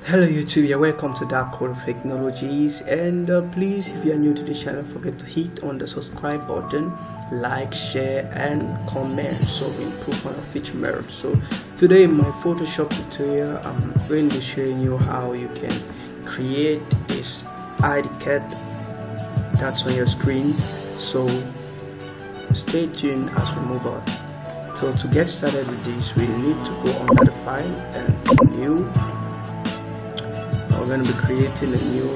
Hello YouTube, you're welcome to Dark Code Technologies, and please, if you are new to the channel, forget to hit on the subscribe button, like, share and comment so we improve on our feature merit. So today in my Photoshop tutorial, I'm going to be showing you how you can create this ID card that's on your screen. So stay tuned as we move on. So to get started with this, we need to go under the file and new. We're going to be creating a new,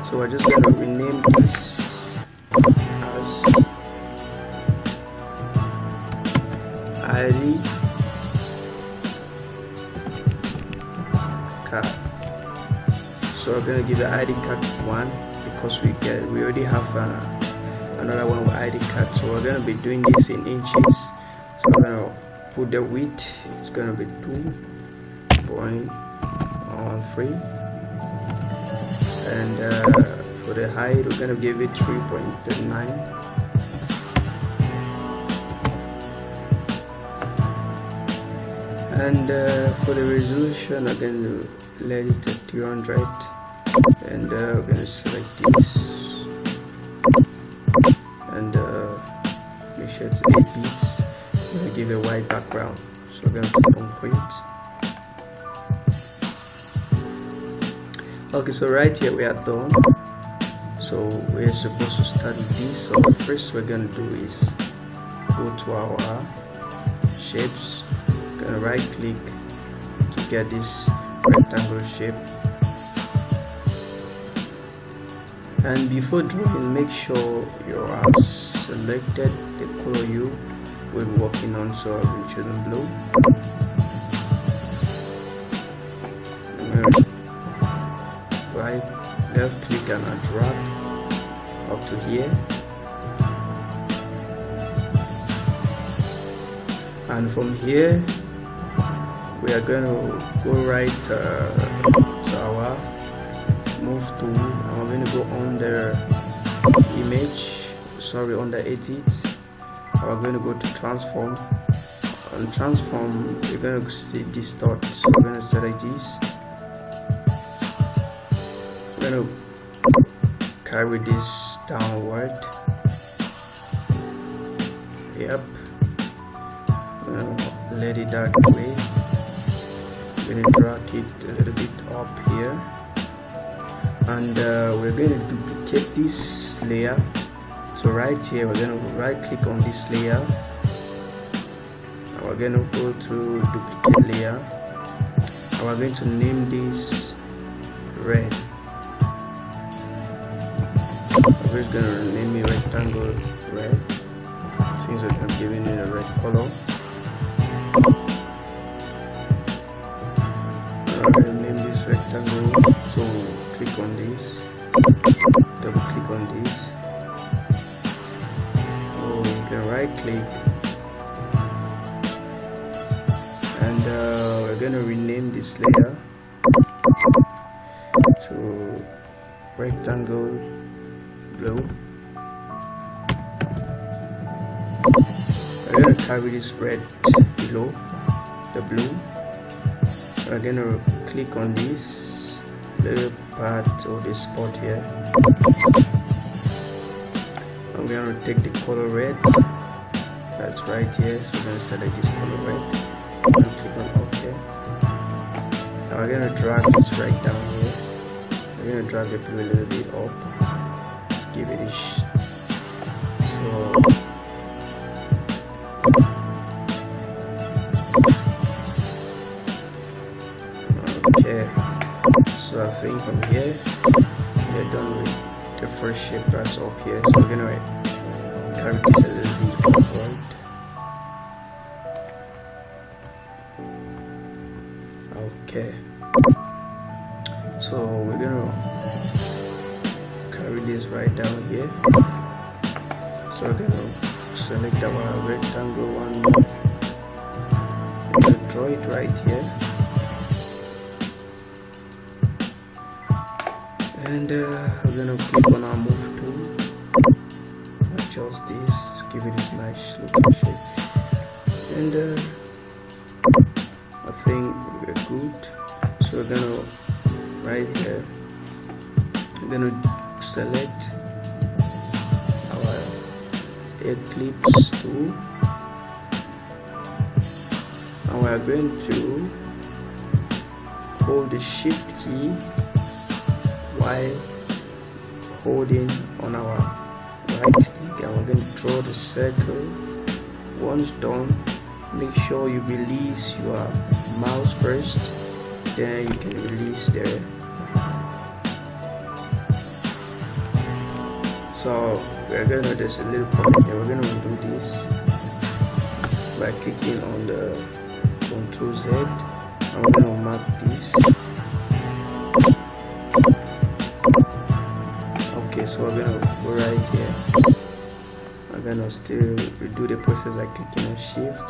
so we're just going to rename this as ID card. So we're going to give the ID card 1 because we already have another one with ID card. So we're going to be doing this in inches. So we're going to put the width, it's going to be 2.13, and for the height we're going to give it 3.39, and for the resolution I'm going to let it at 300, and we're going to select this and make sure it's 8 bits. We're going to give a white background, so we're going to click on create. Okay, so right here we are done. So we're supposed to start with this. So the first we're gonna do is go to our shapes. We're gonna right click to get this rectangle shape. And before drawing, make sure you are selected the color you will be working on. So I've been choosing blue. Right, left click and drag up to here, and from here we are going to go right to our move tool, and we're going to go under image, on the edit, and we're going to go to transform. On transform you're going to see distort, so we're going to select this. I'm going to carry this downward. Yep. I'm going to let it that way. I'm going to drag it a little bit up here, and we're going to duplicate this layer. So right here we're going to right click on this layer, and we're going to go to duplicate layer, and we're going to name this red. We're just going to name it rectangle red, since we have given it a red color. I'm going to name this rectangle, so click on this, double click on this, or you can right click, and we're going to rename this layer to rectangle blue. We're going to carry this red below the blue. We're going to click on this little part or this spot here. I'm going to take the color red that's right here, so we're going to select this color red and click on OK. Now we're going to drag this right down here. We're going to drag it a little bit up, give it a okay, so I think from here we're done with the first shape that's up here, so we're gonna carry this a little bit forward. Okay, so we're gonna carry this right down here. So we're going to select our rectangle one more. We're going to draw it right here, and we're going to click on our move tool, adjust this, give it a nice looking shape, and I think think we're good. So we're gonna right here, we're gonna select our Eclipse tool, and we are going to hold the shift key while holding on our right click, and we're going to draw the circle. Once done, make sure you release your mouse first, then you can release there. So we're gonna, there's a little point here, we're gonna undo this by clicking on the Ctrl Z, and we're gonna mark this. Okay, so we're gonna go right here. I'm gonna still redo the process by clicking on Shift.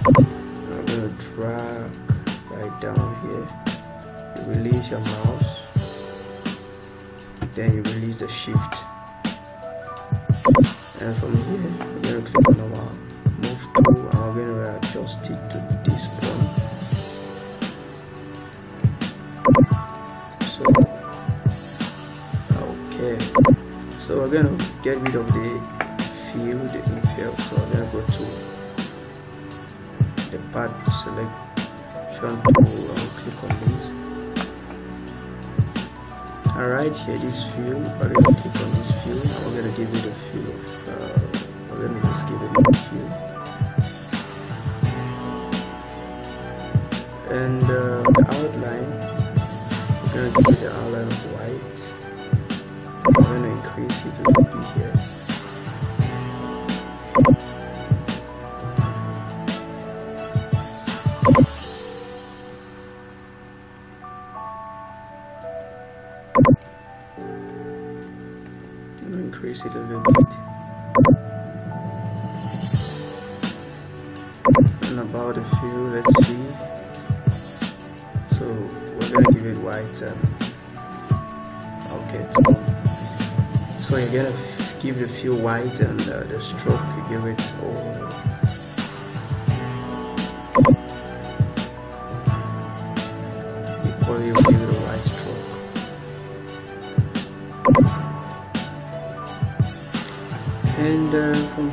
I'm gonna drag right down here. You release your mouse, then you release the Shift, and from here we're gonna click on our Move tool, and we're gonna adjust it to this point. So okay, so we're gonna get rid of the field, the infill. So we're gonna go to the path selection tool and click on this. Alright, here this field, we're gonna click on this field, and we're gonna give it a field of we're gonna just give it a field, and the outline, we're gonna give it the outline of white. I'm going to increase it a little bit here. I'm going to increase it a little bit. And about a few, let's see. So we're going to give it white. Okay. So you're gonna give the fill white, and the stroke you give it equally, you give it a white stroke. And from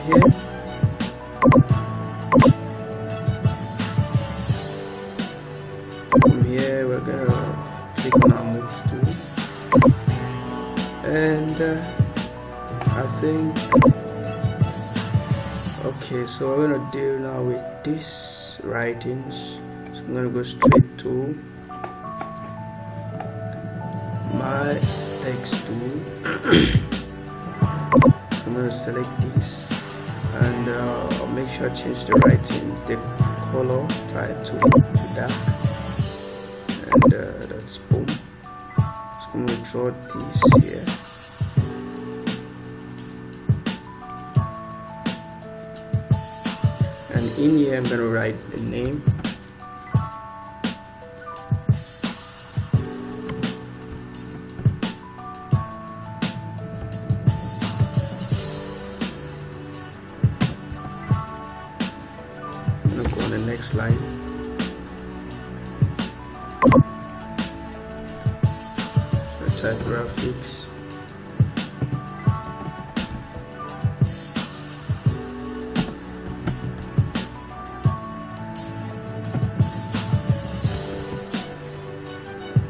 here we're gonna click on our Move tool, and I think, okay, so we're gonna deal now with this writings. So I'm gonna go straight to my text tool. I'm gonna select this, and I'll make sure I change the writing, the color type to dark, and that's boom. So I'm gonna draw this here. In here, I'm gonna write the name. I'm gonna go on the next line. So type graphics.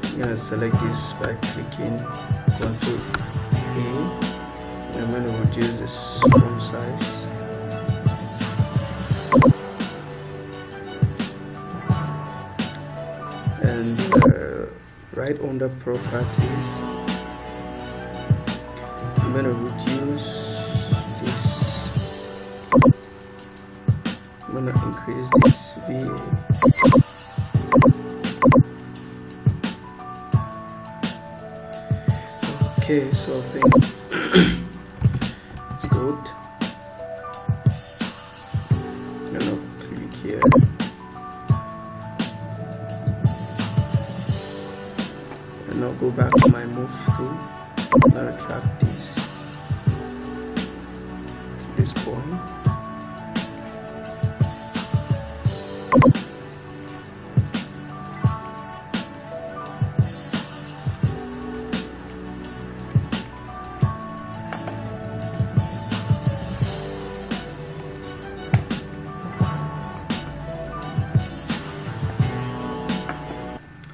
I'm going to select this by clicking Ctrl A. I'm going to reduce this font size. And right under properties, I'm going to reduce this. I'm going to increase this VA. Okay, so I think it's good. I'm gonna click here. And now go back to my Move tool. I'm gonna drag this to this point.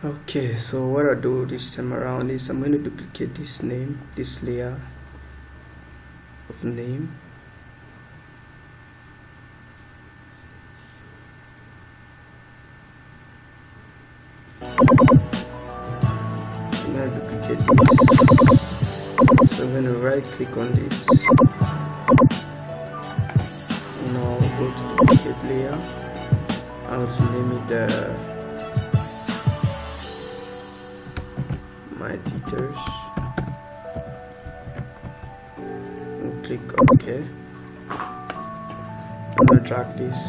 Okay, so what I'll do this time around is I'm going to duplicate this name, this layer of name. I'm going to duplicate this. So I'm going to right click on this. Now go to duplicate layer. I want to name it my teachers. And click OK. I'm going to drag this.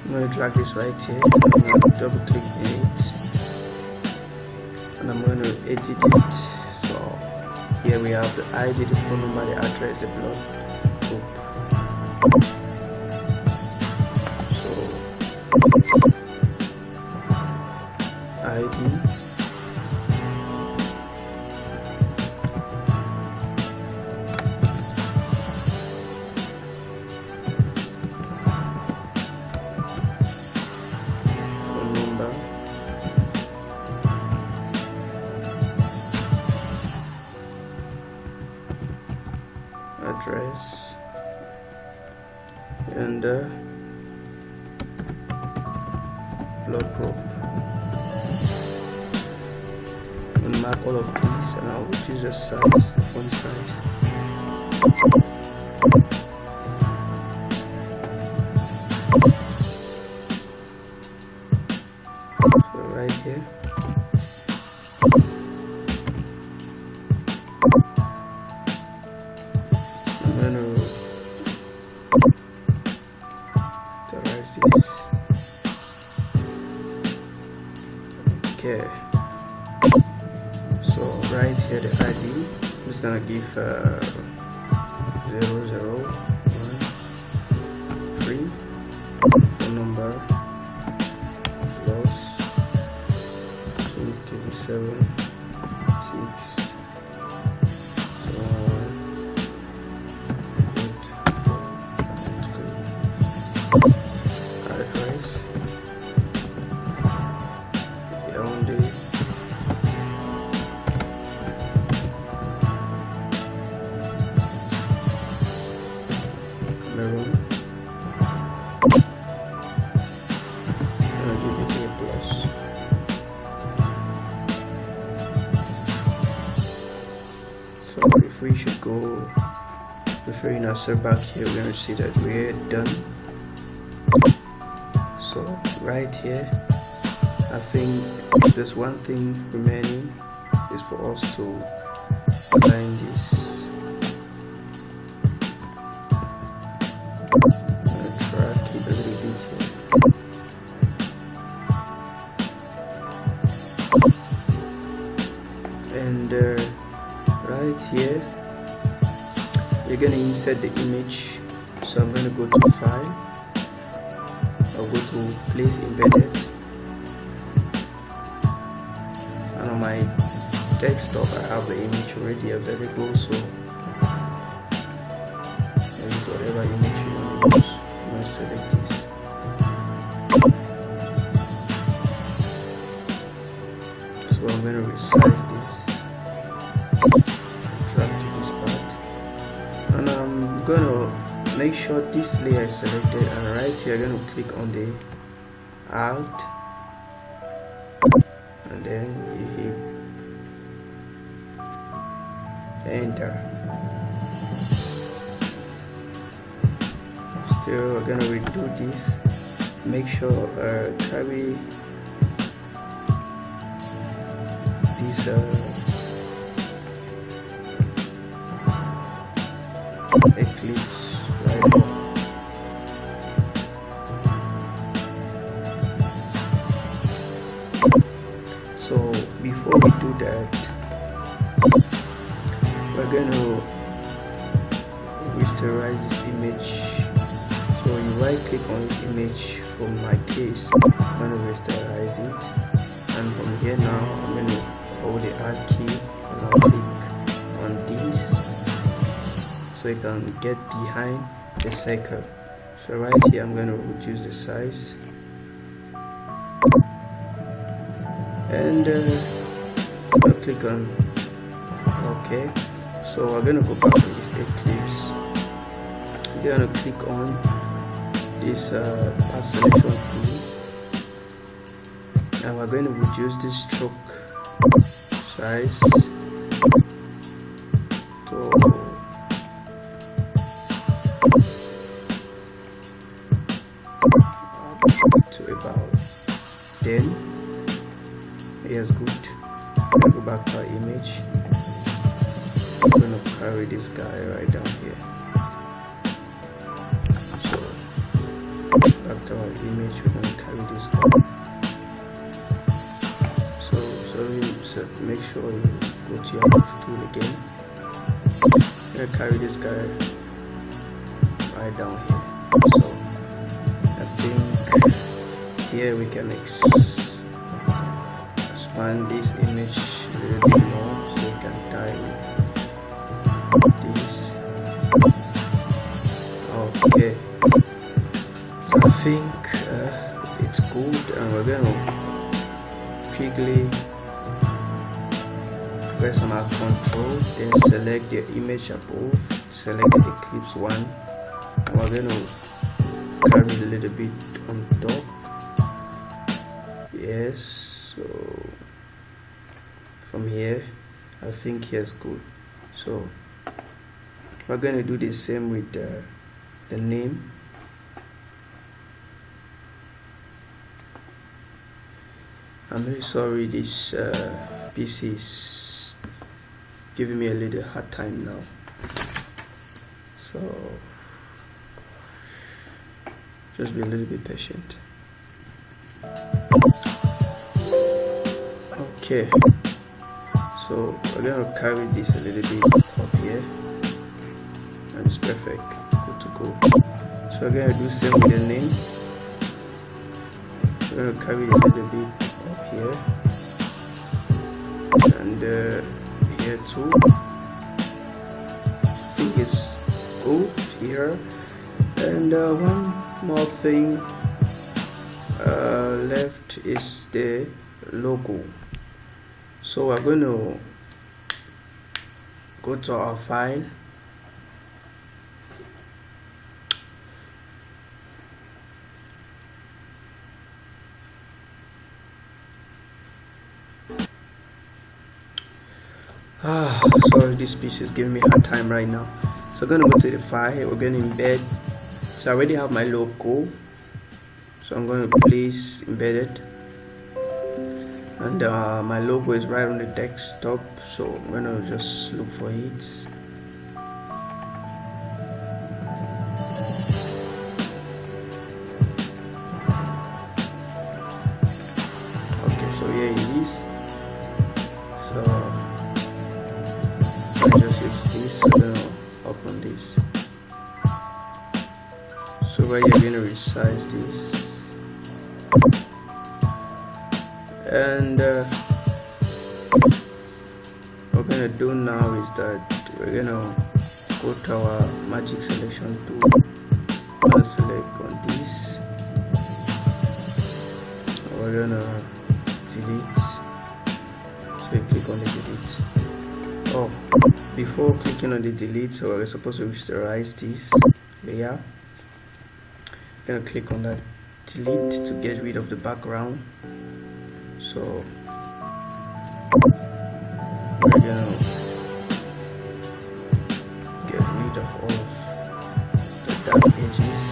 I'm going to drag this right here. I'm going to double click in it. And I'm going to edit it. So here we have the ID, the phone number, the address, the blood group. ID, phone number, address, and blood group. And mark all of these, and I'll choose a size, font size. So right here. I'm gonna authorize this. Okay. So right here the ID, I'm just gonna give 0013, phone number plus 237 6 address Yaoundé, Cameroon. I'll give it a plus. So if we should go referring ourselves back here, we're going to see that we're done. So right here, I think there's one thing remaining is for us to align this. Track it a little bit here. And right here, you're gonna insert the image. So I'm gonna go to File. I'll go to Place Embedded. And on my desktop, I have the image already available. So use whatever image you want to use. I'm going to select this. So I'm going to resize this, drag to this part, and I'm going to make sure this layer is selected, and right here I'm going to click on the Alt, and then you hit Enter. Still we're gonna redo this. Make sure carry this Eclipse right now. So before we do that, we're going to rasterize this image. So you right click on this image. For my case, I'm going to rasterize it, and from here now I'm going to hold the Alt key and I'll click on this. so you can get behind the circle. So right here I'm going to reduce the size, and I'll click on OK. So we're going to go back to this Eclipse. We're going to click on this path selection tool, and we're going to reduce this stroke size to about 10. Yes, good. Go back to our image. I'm going to carry this guy right down here. So back to our image, we're going to carry this guy. So make sure you go to your move tool again. I'm going to carry this guy right down here. So I think here we can expand this image a little bit more, so we can tie this. Okay, so I think it's good, and we're going to quickly press on our control, then select the image above, select the Eclipse one, and we're going to carry it a little bit on top. Yes, so from here I think here's good. So we're going to do the same with the name. I'm really sorry, this PC is giving me a little hard time now, so just be a little bit patient. Okay, so we're going to carry this a little bit up here, and it's perfect, good to go. So we're going to do same with the name. We're going to carry it a little bit up here, and here too. I think it's good here. And one more thing left is the logo. So we're going to go to our file, sorry, this piece is giving me a hard time right now. So I'm going to go to the file, we're going to embed. So I already have my logo, so I'm going to place embedded, and my logo is right on the desktop, so I'm going to just look for it. Okay, so here it is. So I just use this, so I'm going to open this. So right here, we're going to resize this, and what we're going to do now is that we're going to go to our magic selection tool and select on this. We're going to delete, so you click on the delete. Oh, before clicking on the delete, so we're supposed to rasterize this layer. I'm going to click on that delete to get rid of the background. So we're going to get rid of all of the dark edges.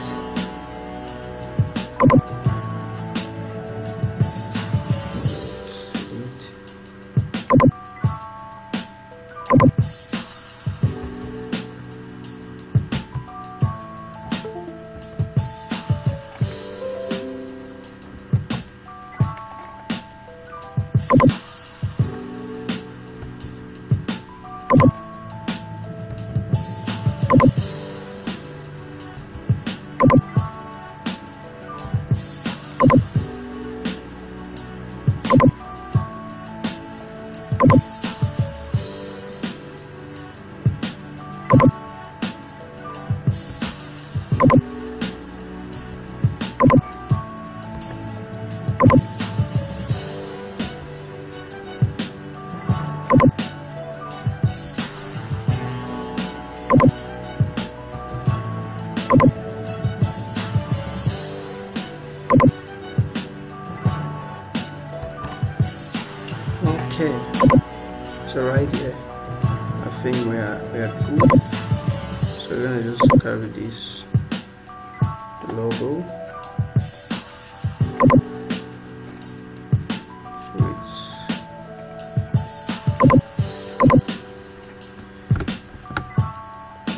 Delete. Okay, so right here I think we are good. So we're gonna just carry this the logo.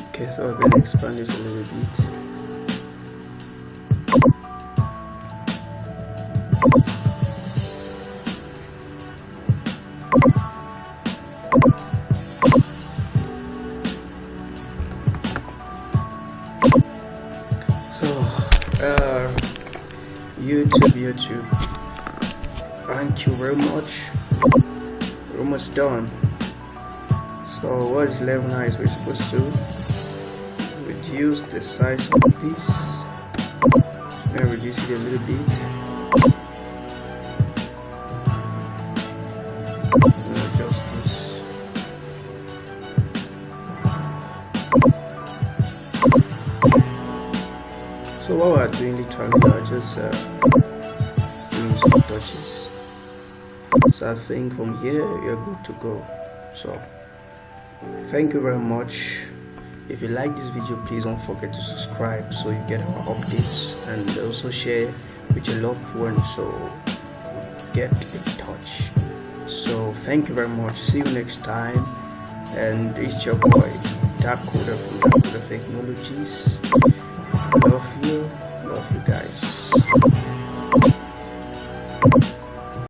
Okay, so I'm gonna expand this a little bit. YouTube, thank you very much. We're almost done. So what is level now is we're supposed to reduce the size of this. I'm gonna reduce it a little bit. Adjust this. So while we're doing literally, I'll just doing some touches. So I think from here you're good to go. So thank you very much. If you like this video, please don't forget to subscribe so you get our updates, and also share with your loved ones so get in touch. So thank you very much. See you next time, and it's your boy Dark Coder from Dark Coder Technologies. Love you guys.